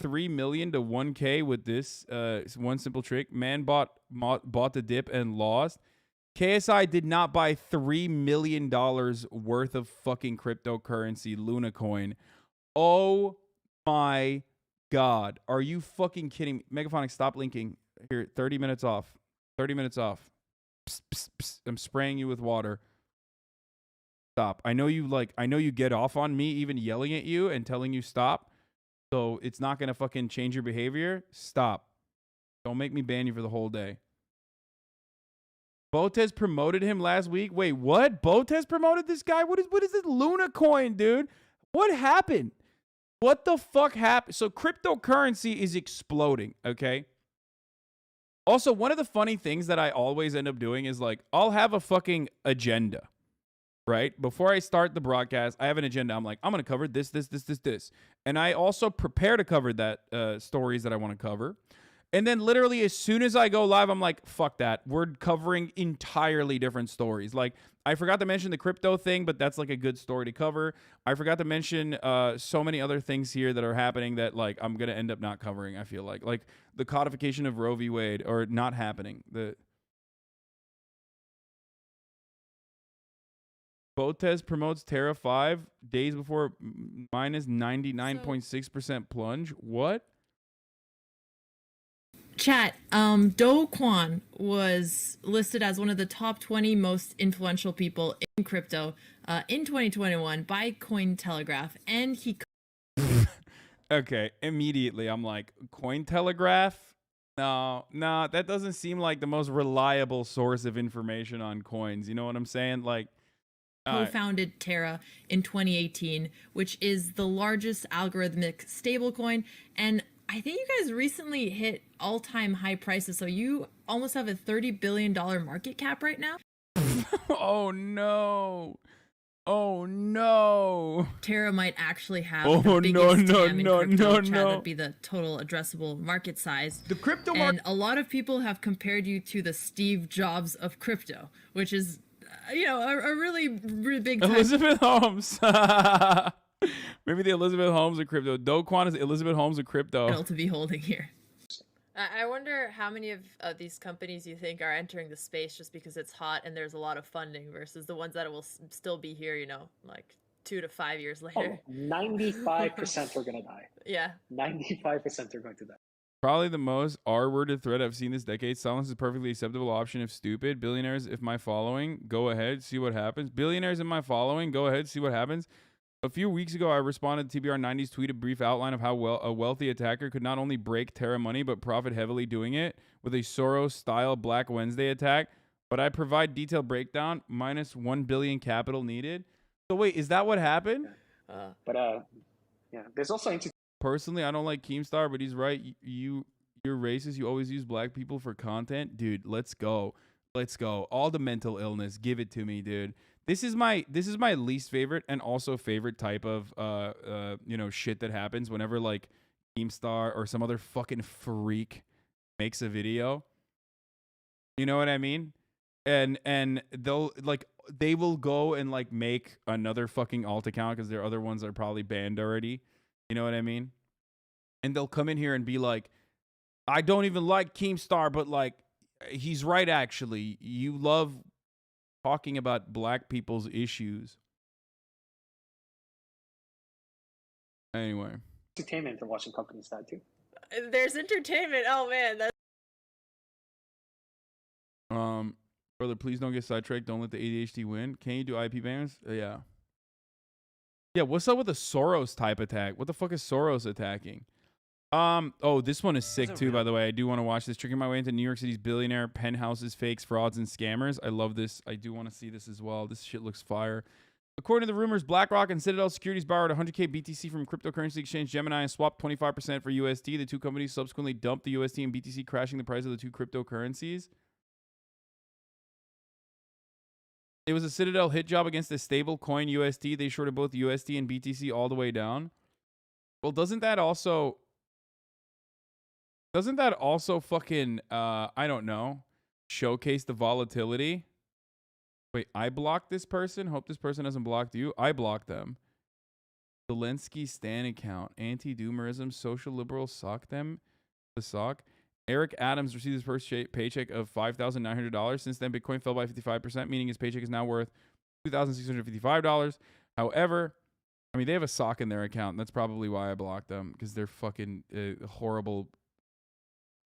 3 million to 1K with this one simple trick. Man bought the dip and lost. KSI did not buy $3 million worth of fucking cryptocurrency, Luna Coin. Oh my God. Are you fucking kidding me? Megaphonic, stop linking. Here, 30 minutes off. 30 minutes off. Psst, psst, psst. I'm spraying you with water. Stop. I know you get off on me even yelling at you and telling you stop. So it's not going to fucking change your behavior. Stop. Don't make me ban you for the whole day. Botez promoted him last week. Wait, what? Botez promoted this guy? What is this Luna Coin, dude? What happened? What the fuck happened? So cryptocurrency is exploding, okay? Also, one of the funny things that I always end up doing is like, I'll have a fucking agenda, right? Before I start the broadcast, I have an agenda. I'm like, I'm going to cover this. And I also prepare to cover that stories that I want to cover. And then literally as soon as I go live, I'm like, fuck that. We're covering entirely different stories. Like, I forgot to mention the crypto thing, but that's like a good story to cover. I forgot to mention so many other things here that are happening that like I'm going to end up not covering, I feel like. Like the codification of Roe v. Wade, or not happening. The Botez promotes Terra 5 days before minus 99.6% plunge. What? Chat, Do Kwon was listed as one of the top 20 most influential people in crypto in 2021 by Cointelegraph, and he... Okay, immediately I'm like, Cointelegraph? No, that doesn't seem like the most reliable source of information on coins. You know what I'm saying? Like, co-founded Terra in 2018, which is the largest algorithmic stablecoin, and I think you guys recently hit all-time high prices, so you almost have a $30 billion market cap right now. Oh no. Oh no. Terra might actually have the biggest TAM in crypto. That'd be the total addressable market size. The crypto market. And a lot of people have compared you to the Steve Jobs of crypto, which is, you know, a really, really big time. Elizabeth Holmes. Maybe the Elizabeth Holmes of crypto. Do Kwon is Elizabeth Holmes of crypto. To be holding here. I wonder how many of these companies you think are entering the space just because it's hot and there's a lot of funding versus the ones that will still be here, you know, like 2 to 5 years later. 95% are going to die. Yeah. 95% are going to die. Probably the most R-worded thread I've seen this decade. Silence is a perfectly acceptable option if stupid. Billionaires, if my following, go ahead, see what happens. Billionaires in my following, go ahead, see what happens. A few weeks ago, I responded to TBR90's tweet, a brief outline of how a wealthy attacker could not only break Terra money, but profit heavily doing it with a Soros-style Black Wednesday attack. But I provide detailed breakdown, minus 1 billion capital needed. So wait, is that what happened? Yeah, there's also... Personally, I don't like Keemstar, but he's right. You're racist. You always use black people for content. Dude, let's go. Let's go. All the mental illness. Give it to me, dude. This is my least favorite and also favorite type of you know, shit that happens whenever like Keemstar or some other fucking freak makes a video. You know what I mean? And they will go and like make another fucking alt account because there are other ones that are probably banned already. You know what I mean? And they'll come in here and be like, I don't even like Keemstar, but like he's right actually. You love talking about black people's issues. Anyway. Entertainment for watching companies die too. There's entertainment. Oh man. That's... Brother, please don't get sidetracked. Don't let the ADHD win. Can you do IP bans? Yeah. Yeah, what's up with the Soros type attack? What the fuck is Soros attacking? Oh, this one is sick too, by the way. I do want to watch this. Tricking my way into New York City's billionaire penthouses, fakes, frauds, and scammers. I love this. I do want to see this as well. This shit looks fire. According to the rumors, BlackRock and Citadel Securities borrowed 100K BTC from cryptocurrency exchange Gemini and swapped 25% for USD. The two companies subsequently dumped the USD and BTC, crashing the price of the two cryptocurrencies. It was a Citadel hit job against a stable coin USD. They shorted both USD and BTC all the way down. Well, doesn't that also fucking, I don't know, showcase the volatility? Wait, I blocked this person? Hope this person hasn't blocked you. I blocked them. Zelensky Stan account. Anti-doomerism. Social liberals sock them. The sock. Eric Adams received his first paycheck of $5,900. Since then, Bitcoin fell by 55%, meaning his paycheck is now worth $2,655. However, I mean, they have a sock in their account. And that's probably why I blocked them, because they're fucking horrible,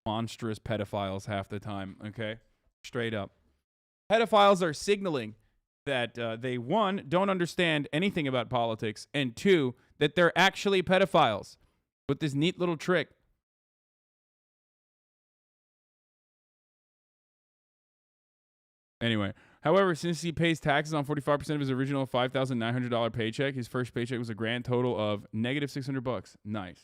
monstrous pedophiles half the time, okay? Straight up. Pedophiles are signaling that they, one, don't understand anything about politics, and two, that they're actually pedophiles with this neat little trick. Anyway, however, since he pays taxes on 45% of his original $5,900 paycheck, his first paycheck was a grand total of negative $600. Nice.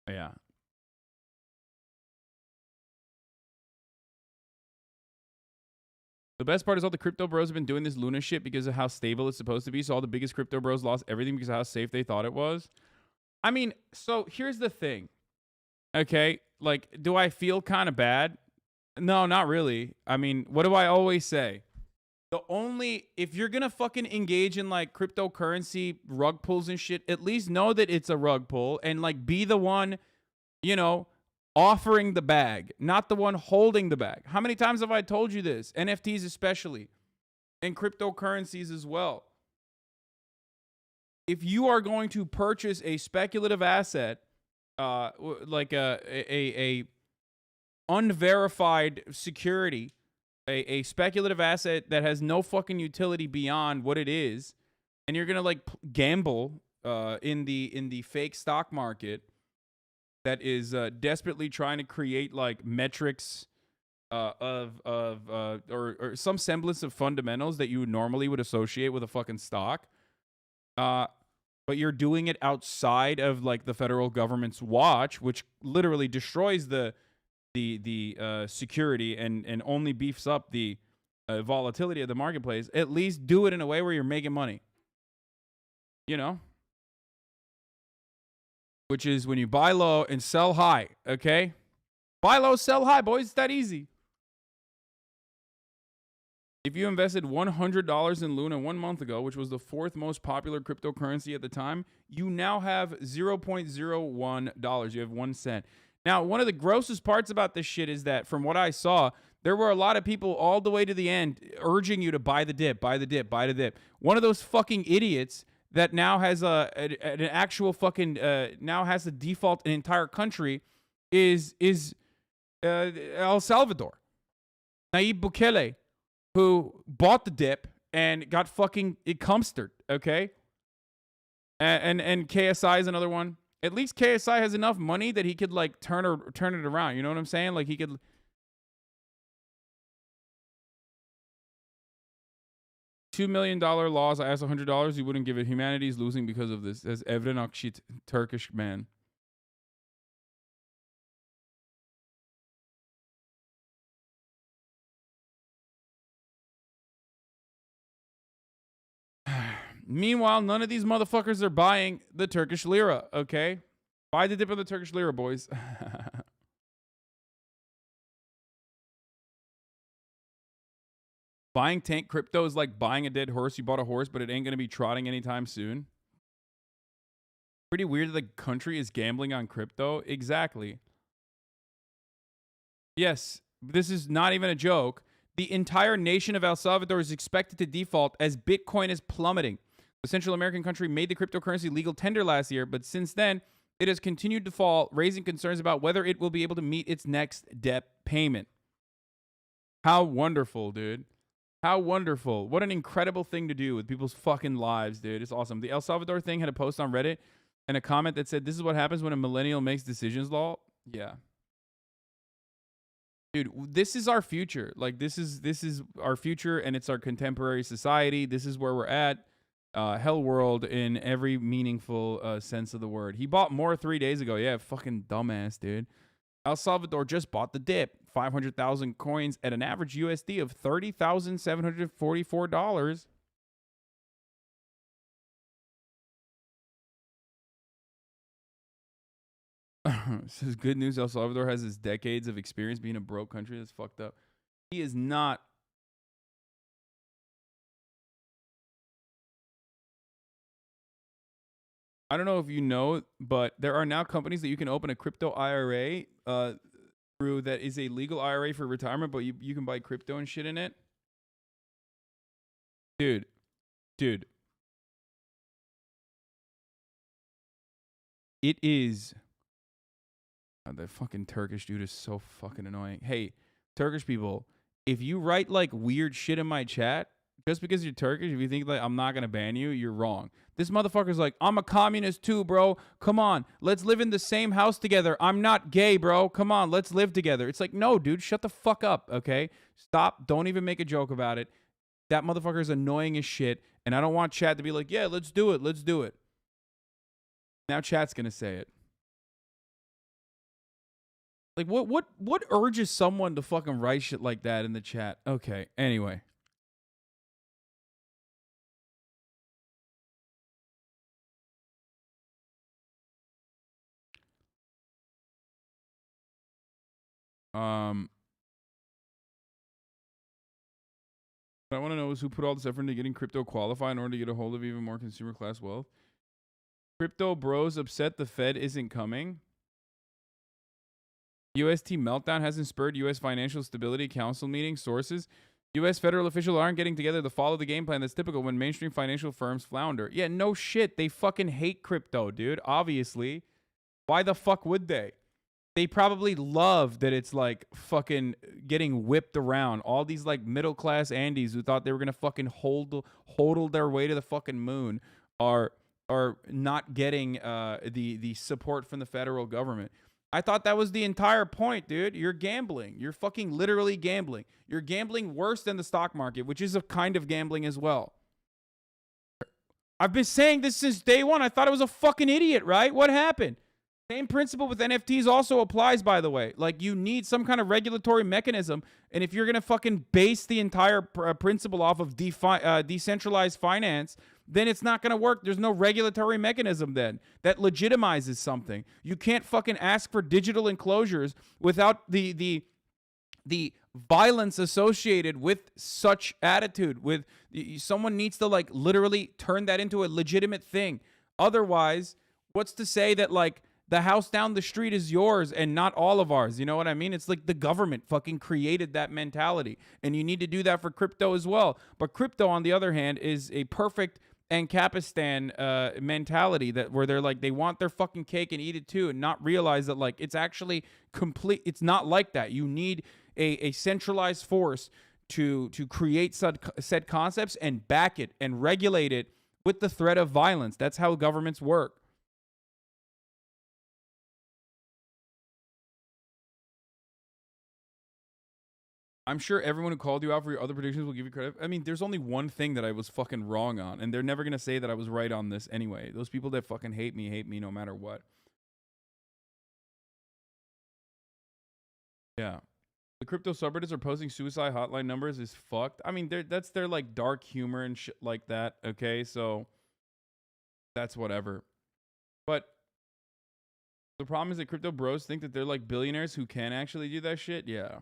Yeah. The best part is all the crypto bros have been doing this Luna shit because of how stable it's supposed to be. So all the biggest crypto bros lost everything because of how safe they thought it was. I mean, so here's the thing. Okay, like, do I feel kind of bad? No, not really. I mean, what do I always say? If you're gonna fucking engage in like cryptocurrency rug pulls and shit, at least know that it's a rug pull and like be the one, you know, offering the bag, not the one holding the bag. How many times have I told you this? NFTs especially, and cryptocurrencies as well. If you are going to purchase a speculative asset, like a unverified security, a speculative asset that has no fucking utility beyond what it is, and you're gonna like gamble in the fake stock market that is desperately trying to create like metrics or some semblance of fundamentals that you normally would associate with a fucking stock. But you're doing it outside of like the federal government's watch, which literally destroys the security and only beefs up the volatility of the marketplace. At least do it in a way where you're making money. You know? Which is when you buy low and sell high, okay? Buy low, sell high, boys. It's that easy. If you invested $100 in Luna 1 month ago, which was the 4th most popular cryptocurrency at the time, you now have $0.01. You have 1 cent. Now, one of the grossest parts about this shit is that from what I saw, there were a lot of people all the way to the end urging you to buy the dip, buy the dip, buy the dip. One of those fucking idiots that now has an actual fucking, now has to default an entire country is El Salvador. Nayib Bukele, who bought the dip and got fucking comstered, okay? And KSI is another one. At least KSI has enough money that he could like turn it around. You know what I'm saying? Like he could. $2 million loss. I asked $100. He wouldn't give it. Humanity is losing because of this. As Evren Akshit, Turkish man. Meanwhile, none of these motherfuckers are buying the Turkish lira, okay? Buy the dip of the Turkish lira, boys. Buying tank crypto is like buying a dead horse. You bought a horse, but it ain't going to be trotting anytime soon. Pretty weird that the country is gambling on crypto. Exactly. Yes, this is not even a joke. The entire nation of El Salvador is expected to default as Bitcoin is plummeting. The Central American country made the cryptocurrency legal tender last year, but since then, it has continued to fall, raising concerns about whether it will be able to meet its next debt payment. How wonderful, dude. How wonderful. What an incredible thing to do with people's fucking lives, dude. It's awesome. The El Salvador thing had a post on Reddit and a comment that said, this is what happens when a millennial makes decisions law. Yeah. Dude, this is our future. Like, this is our future, and it's our contemporary society. This is where we're at. Hell world in every meaningful sense of the word. He bought more 3 days ago. Yeah, fucking dumbass, dude. El Salvador just bought the dip. 500,000 coins at an average USD of $30,744. Says good news. El Salvador has his decades of experience being a broke country. That's fucked up. He is not I don't know if you know, but there are now companies that you can open a crypto IRA through that is a legal IRA for retirement, but you can buy crypto and shit in it. Dude. It is. God, that fucking Turkish dude is so fucking annoying. Hey, Turkish people, if you write like weird shit in my chat, just because you're Turkish, if you think like I'm not gonna ban you, you're wrong. This motherfucker's like, I'm a communist too, bro. Come on, let's live in the same house together. I'm not gay, bro. Come on, let's live together. It's like, no, dude, shut the fuck up, okay? Stop. Don't even make a joke about it. That motherfucker is annoying as shit, and I don't want chat to be like, yeah, let's do it. Let's do it. Now chat's gonna say it. Like, what urges someone to fucking write shit like that in the chat? Okay, anyway. What I want to know is who put all this effort into getting crypto qualified in order to get a hold of even more consumer class wealth. Crypto bros upset the Fed isn't coming. UST meltdown hasn't spurred U.S. Financial Stability Council meeting. Sources. U.S. federal officials aren't getting together to follow the game plan that's typical when mainstream financial firms flounder. Yeah, no shit. They fucking hate crypto, dude. Obviously. Why the fuck would they? They probably love that it's like fucking getting whipped around. All these like middle class Andes who thought they were gonna fucking hodl their way to the fucking moon are not getting the support from the federal government. I thought that was the entire point, dude. You're gambling. You're fucking literally gambling. You're gambling worse than the stock market, which is a kind of gambling as well. I've been saying this since day one. I thought I was a fucking idiot, right? What happened? Same principle with NFTs also applies, by the way. Like, you need some kind of regulatory mechanism. And if you're going to fucking base the entire principle off of decentralized finance, then it's not going to work. There's no regulatory mechanism then that legitimizes something. You can't fucking ask for digital enclosures without the violence associated with such attitude. With someone needs to like literally turn that into a legitimate thing. Otherwise, what's to say that like the house down the street is yours and not all of ours? You know what I mean? It's like the government fucking created that mentality, and you need to do that for crypto as well. But crypto, on the other hand, is a perfect Ancapistan mentality that where they're like, they want their fucking cake and eat it too, and not realize that like it's actually complete. It's not like that. You need a centralized force to create said concepts and back it and regulate it with the threat of violence. That's how governments work. I'm sure everyone who called you out for your other predictions will give you credit. I mean, there's only one thing that I was fucking wrong on, and they're never going to say that I was right on this anyway. Those people that fucking hate me no matter what. Yeah. The crypto subreddits are posting suicide hotline numbers is fucked. I mean, that's their like dark humor and shit like that, okay? So that's whatever. But the problem is that crypto bros think that they're like billionaires who can actually do that shit. Yeah.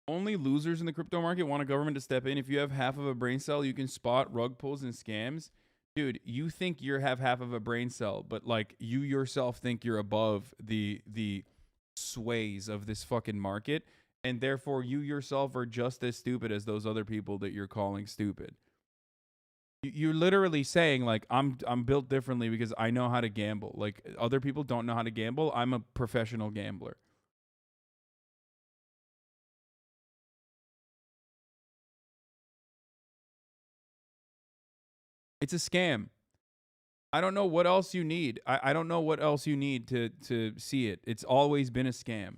Only losers in the crypto market want a government to step in. If you have half of a brain cell, you can spot rug pulls and scams. Dude, you think you have half of a brain cell, but like you yourself think you're above the sways of this fucking market, and therefore you yourself are just as stupid as those other people that you're calling stupid. You're literally saying like I'm built differently because I know how to gamble. Like other people don't know how to gamble. I'm a professional gambler. It's a scam. I don't know what else you need. I don't know what else you need to see it. It's always been a scam.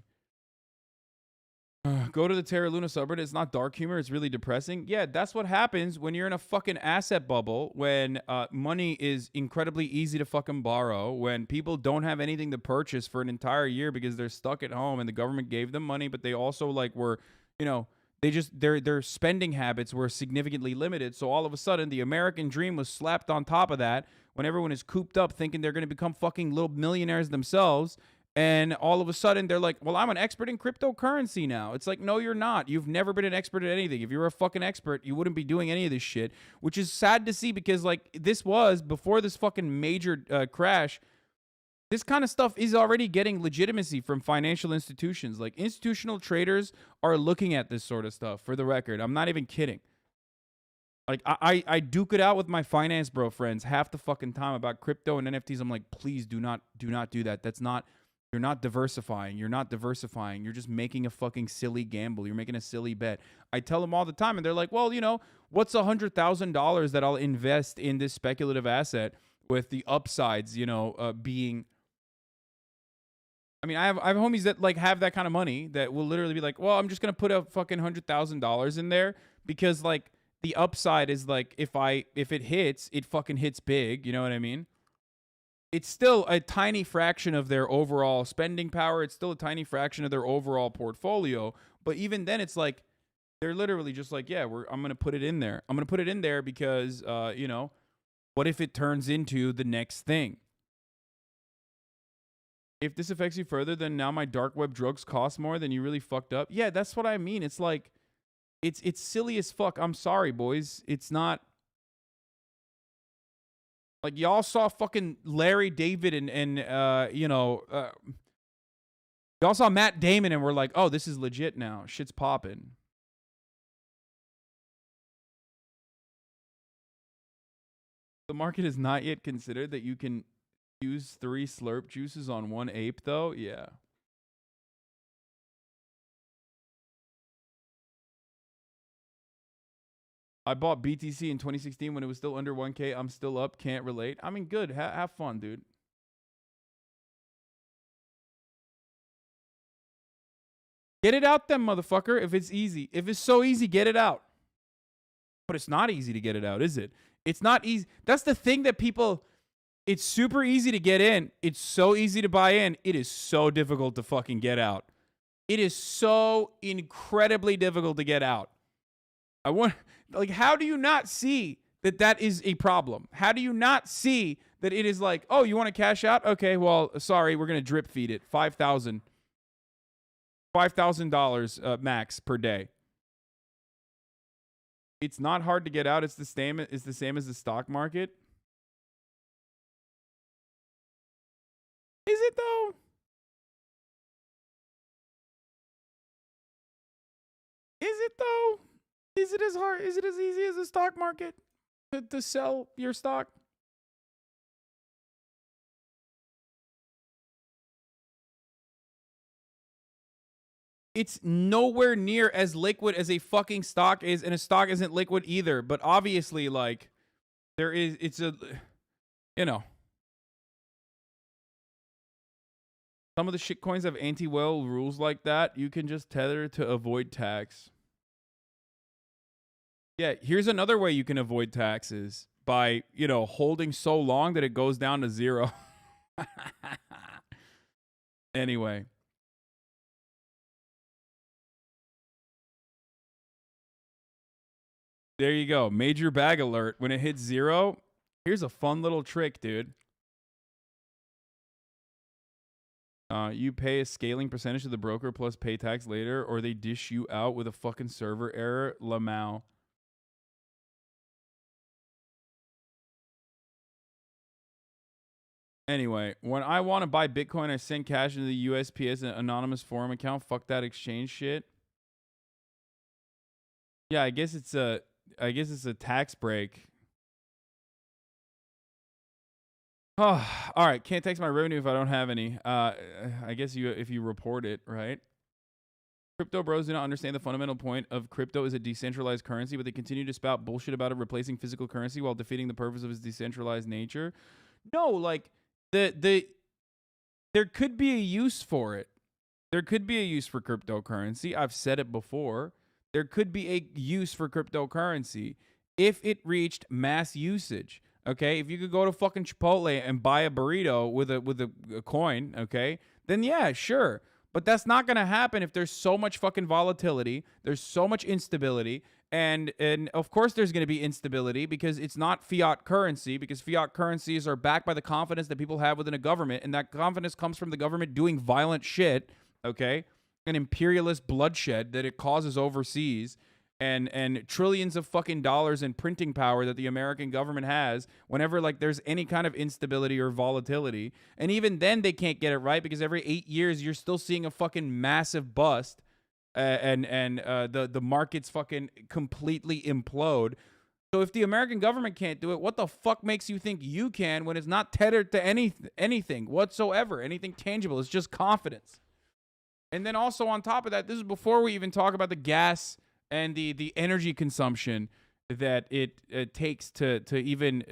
Go to the Terra Luna subreddit. It's not dark humor. It's really depressing. Yeah, that's what happens when you're in a fucking asset bubble, when money is incredibly easy to fucking borrow, when people don't have anything to purchase for an entire year because they're stuck at home and the government gave them money, but they also like were, you know, they just their spending habits were significantly limited. So all of a sudden, the American dream was slapped on top of that when everyone is cooped up thinking they're going to become fucking little millionaires themselves. And all of a sudden they're like, well, I'm an expert in cryptocurrency now. It's like, no, you're not. You've never been an expert at anything. If you were a fucking expert, you wouldn't be doing any of this shit, which is sad to see because like this was before this fucking major crash. This kind of stuff is already getting legitimacy from financial institutions. Like institutional traders are looking at this sort of stuff, for the record. I'm not even kidding. Like I duke it out with my finance bro friends half the fucking time about crypto and NFTs. I'm like, please do not do that. That's not, you're not diversifying. You're not diversifying. You're just making a fucking silly gamble. You're making a silly bet. I tell them all the time and they're like, well, you know, what's $100,000 that I'll invest in this speculative asset with the upsides, you know, being, I mean, I have homies that like have that kind of money that will literally be like, well, I'm just going to put a fucking $100,000 in there because like the upside is like, if it hits, it fucking hits big. You know what I mean? It's still a tiny fraction of their overall spending power. It's still a tiny fraction of their overall portfolio. But even then it's like, they're literally just like, yeah, I'm going to put it in there. I'm going to put it in there because, you know, what if it turns into the next thing? If this affects you further, then now my dark web drugs cost more, then you really fucked up. Yeah, that's what I mean. It's like, it's silly as fuck. I'm sorry, boys. It's not. Like, y'all saw fucking Larry David and you know, y'all saw Matt Damon and were like, oh, this is legit now. Shit's popping. The market has not yet considered that you can use 3 slurp juices on 1 ape, though. Yeah. I bought BTC in 2016 when it was still under 1K. I'm still up. Can't relate. I mean, good. Have fun, dude. Get it out then, motherfucker, if it's easy. If it's so easy, get it out. But it's not easy to get it out, is it? It's not easy. That's the thing that people... It's super easy to get in. It's so easy to buy in. It is so difficult to fucking get out. It is so incredibly difficult to get out. I want, like, how do you not see that that is a problem? How do you not see that it is like, oh, you want to cash out? Okay, well, sorry, we're going to drip feed it. $5,000 max per day. It's not hard to get out. It's the same as the stock market. Is it though? Is it though? Is it as hard? Is it as easy as the stock market to sell your stock? It's nowhere near as liquid as a fucking stock is, and a stock isn't liquid either. But obviously, like, there is, it's a, you know. Some of the shit coins have anti-whale rules like that. You can just tether to avoid tax. Yeah, here's another way you can avoid taxes. By, you know, holding so long that it goes down to 0. Anyway. There you go. Major bag alert. When it hits 0, here's a fun little trick, dude. You pay a scaling percentage to the broker plus pay tax later, or they dish you out with a fucking server error. Lamau. Anyway, when I want to buy Bitcoin, I send cash into the USPS, an anonymous forum account. Fuck that exchange shit. Yeah, I guess it's a tax break. Oh, all right. Can't tax my revenue if I don't have any. I guess if you report it, right? Crypto bros do not understand the fundamental point of crypto is a decentralized currency, but they continue to spout bullshit about it replacing physical currency while defeating the purpose of its decentralized nature. No, like there could be a use for it. There could be a use for cryptocurrency. I've said it before. There could be a use for cryptocurrency if it reached mass usage. Okay, if you could go to fucking Chipotle and buy a burrito with a coin, okay, then yeah, sure. But that's not going to happen if there's so much fucking volatility, there's so much instability, And of course there's going to be instability because it's not fiat currency, because fiat currencies are backed by the confidence that people have within a government, and that confidence comes from the government doing violent shit, okay? An imperialist bloodshed that it causes overseas, and trillions of fucking dollars in printing power that the American government has whenever like there's any kind of instability or volatility. And even then they can't get it right because every 8 years you're still seeing a fucking massive bust. The markets fucking completely implode. So if the American government can't do it, what the fuck makes you think you can when it's not tethered to anything whatsoever, anything tangible? It's just confidence. And then also on top of that, this is before we even talk about the gas and the energy consumption that it takes to even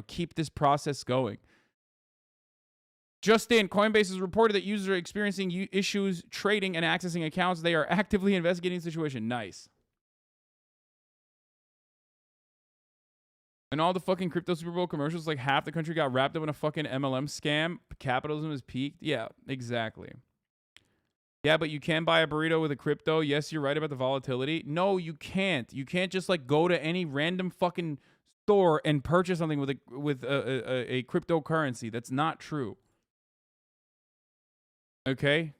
keep this process going. Just in, Coinbase has reported that users are experiencing issues trading and accessing accounts. They are actively investigating the situation. Nice. And all the fucking crypto Super Bowl commercials, like half the country got wrapped up in a fucking MLM scam. Capitalism has peaked. Yeah, exactly. Yeah, but you can buy a burrito with a crypto. Yes, you're right about the volatility. No, you can't. You can't just like go to any random fucking store and purchase something with a cryptocurrency. That's not true. Okay?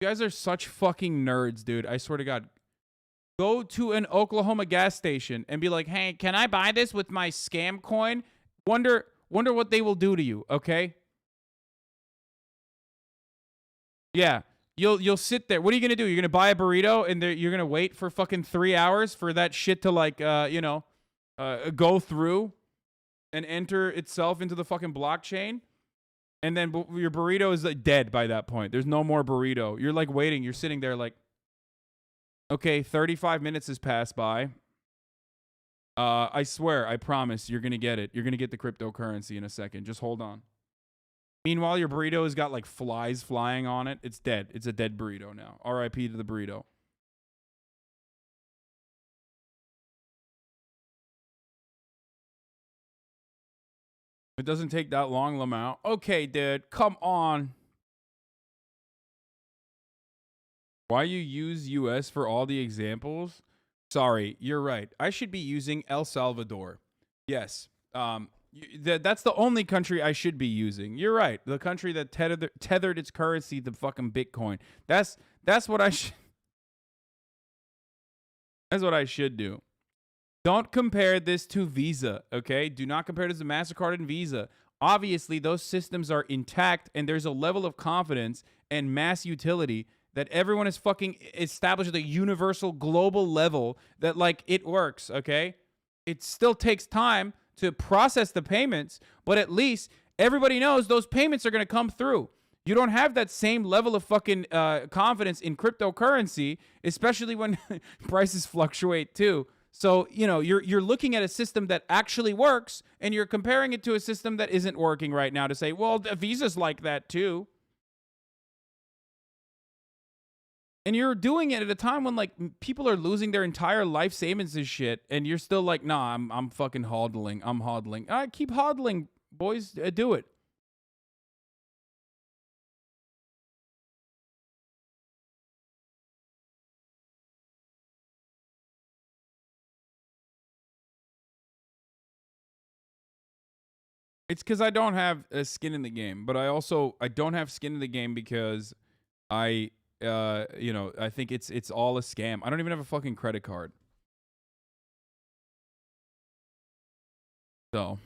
You guys are such fucking nerds, dude. I swear to God. Go to an Oklahoma gas station and be like, hey, can I buy this with my scam coin? Wonder what they will do to you, okay? Yeah. You'll sit there. What are you going to do? You're going to buy a burrito and you're going to wait for fucking 3 hours for that shit to like, go through and enter itself into the fucking blockchain, and then your burrito is like dead by that point. There's no more burrito. You're like waiting. You're sitting there like, okay, 35 minutes has passed by. I swear, I promise, you're gonna get it. You're gonna get the cryptocurrency in a second. Just hold on. Meanwhile, your burrito has got like flies flying on it. It's dead. It's a dead burrito now. R.I.P. to the burrito. It doesn't take that long, Lamau. Okay, dude. Come on. Why you use US for all the examples? Sorry, you're right. I should be using El Salvador. Yes. That's the only country I should be using. You're right. The country that tethered its currency to fucking Bitcoin. That's what I should. That's what I should do. Don't compare this to Visa, okay? Do not compare this to MasterCard and Visa. Obviously, those systems are intact, and there's a level of confidence and mass utility that everyone is fucking established at a universal global level that, like, it works, okay? It still takes time to process the payments, but at least everybody knows those payments are going to come through. You don't have that same level of fucking confidence in cryptocurrency, especially when prices fluctuate too. So, you're looking at a system that actually works, and you're comparing it to a system that isn't working right now to say, well, Visa's like that too. And you're doing it at a time when, like, people are losing their entire life savings and shit, and you're still like, nah, I'm fucking hodling. I'm hodling. All right, keep hodling, boys. Do it. It's because I don't have a skin in the game, but I don't have skin in the game because I think it's all a scam. I don't even have a fucking credit card. So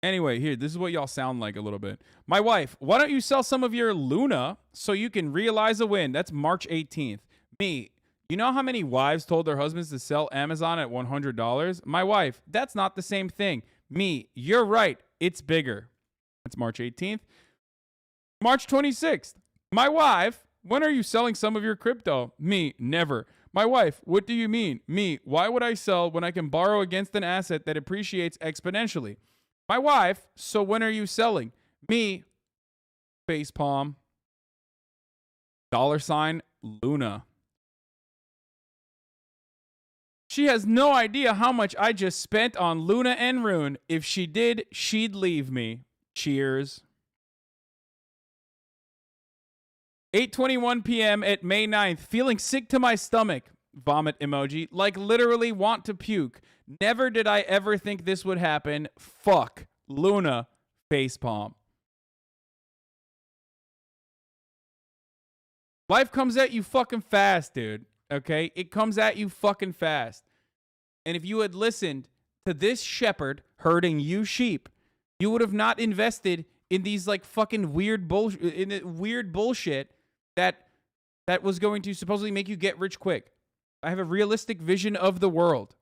anyway, here, this is what y'all sound like a little bit. My wife, why don't you sell some of your Luna so you can realize a win? That's March 18th. Me, you know how many wives told their husbands to sell Amazon at $100? My wife, that's not the same thing. Me, you're right. It's bigger. That's March 18th. March 26th. My wife, when are you selling some of your crypto? Me, never. My wife, what do you mean? Me, why would I sell when I can borrow against an asset that appreciates exponentially? My wife, so when are you selling? Me, facepalm, $, Luna. She has no idea how much I just spent on Luna and Rune. If she did, she'd leave me. Cheers. 8:21 p.m. at May 9th. Feeling sick to my stomach. Vomit emoji. Like literally want to puke. Never did I ever think this would happen. Fuck. Luna. Facepalm. Life comes at you fucking fast, dude. Okay? It comes at you fucking fast. And if you had listened to this shepherd herding you sheep, you would have not invested in these like fucking weird bullshit that was going to supposedly make you get rich quick. I have a realistic vision of the world.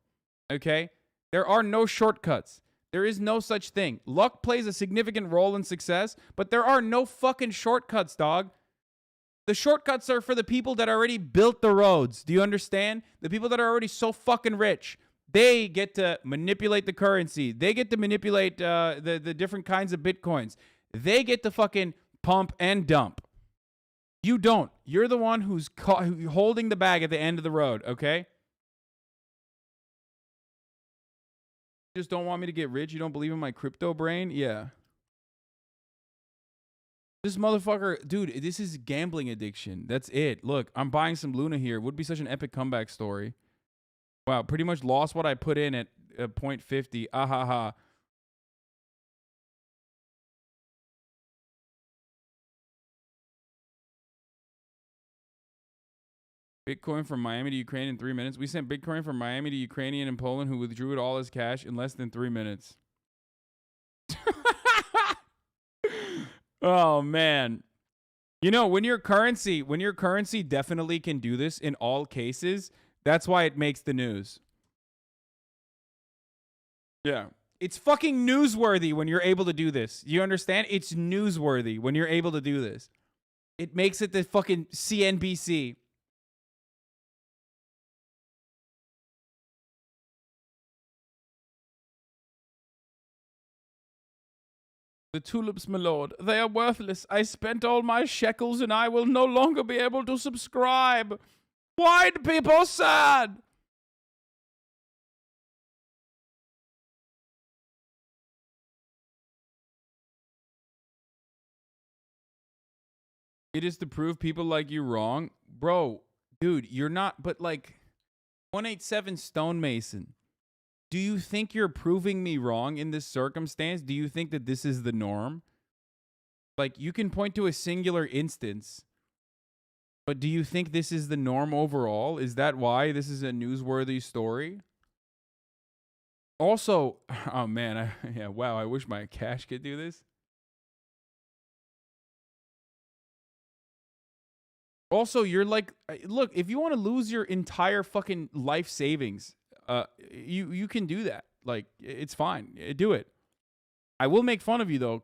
Okay? There are no shortcuts. There is no such thing. Luck plays a significant role in success, but there are no fucking shortcuts, dog. The shortcuts are for the people that already built the roads. Do you understand? The people that are already so fucking rich. They get to manipulate the currency. They get to manipulate the different kinds of bitcoins. They get to fucking pump and dump. You don't. You're the one who's holding the bag at the end of the road, okay? You just don't want me to get rich? You don't believe in my crypto brain? Yeah. This motherfucker, dude, this is gambling addiction. That's it. Look, I'm buying some Luna here. Would be such an epic comeback story. Wow, pretty much lost what I put in at 0.50. Ahaha. Bitcoin from Miami to Ukraine in 3 minutes. We sent Bitcoin from Miami to Ukrainian and Poland who withdrew it all as cash in less than 3 minutes. Oh, man. You know, when your currency definitely can do this in all cases, that's why it makes the news. Yeah. It's fucking newsworthy when you're able to do this. You understand? It's newsworthy when you're able to do this. It makes it the fucking CNBC. The tulips, my lord, they are worthless. I spent all my shekels and I will no longer be able to subscribe. White people sad. It is to prove people like you wrong. Bro, dude, you're not, but like 187 stonemason. Do you think you're proving me wrong in this circumstance? Do you think that this is the norm? Like, you can point to a singular instance, but do you think this is the norm overall? Is that why this is a newsworthy story? Also, oh man, yeah, wow, I wish my cash could do this. Also, you're like, look, if you want to lose your entire fucking life savings, you can do that. Like, it's fine. Do it. I will make fun of you though,